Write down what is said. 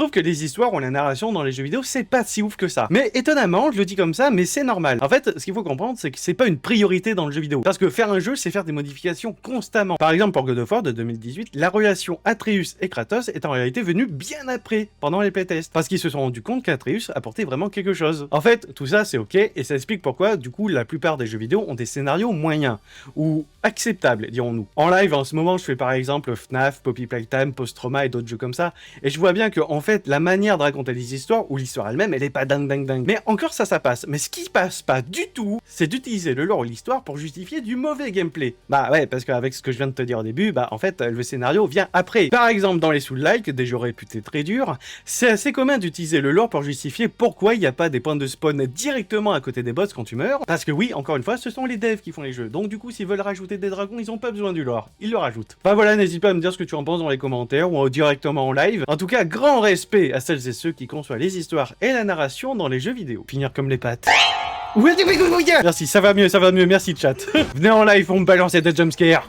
trouve que les histoires ou la narration dans les jeux vidéo, c'est pas si ouf que ça. Mais étonnamment, je le dis comme ça, mais c'est normal. En fait, ce qu'il faut comprendre, c'est que c'est pas une priorité dans le jeu vidéo. Parce que faire un jeu, c'est faire des modifications constamment. Par exemple, pour God of War de 2018, la relation Atreus et Kratos est en réalité venue bien après, pendant les playtests. Parce qu'ils se sont rendus compte qu'Atreus apportait vraiment quelque chose. En fait, tout ça, c'est ok, et ça explique pourquoi, du coup, la plupart des jeux vidéo ont des scénarios moyens, ou acceptables, dirons-nous. En live, en ce moment, je fais par exemple FNAF, Poppy Playtime, Post-Trauma et d'autres jeux comme ça, et je vois bien que, en fait, la manière de raconter les histoires, ou l'histoire elle-même, elle est pas dingue. Mais encore ça passe. Mais ce qui passe pas du tout, c'est d'utiliser le lore ou l'histoire pour justifier du mauvais gameplay. Bah ouais, parce qu'avec ce que je viens de te dire au début, bah en fait, le scénario vient après. Par exemple, dans les Souls-like, des jeux réputés très durs, c'est assez commun d'utiliser le lore pour justifier pourquoi il n'y a pas des points de spawn directement à côté des boss quand tu meurs. Parce que oui, encore une fois, ce sont les devs qui font les jeux. Donc du coup, s'ils veulent rajouter des dragons, ils ont pas besoin du lore. Ils le rajoutent. Enfin voilà, n'hésite pas à me dire ce que tu en penses dans les commentaires ou directement en live. En tout cas, grand respect à celles et ceux qui conçoivent les histoires et la narration dans les jeux vidéo. Finir comme les pattes. Merci, ça va mieux, merci chat. Venez en live, on me balancer des jumpscares.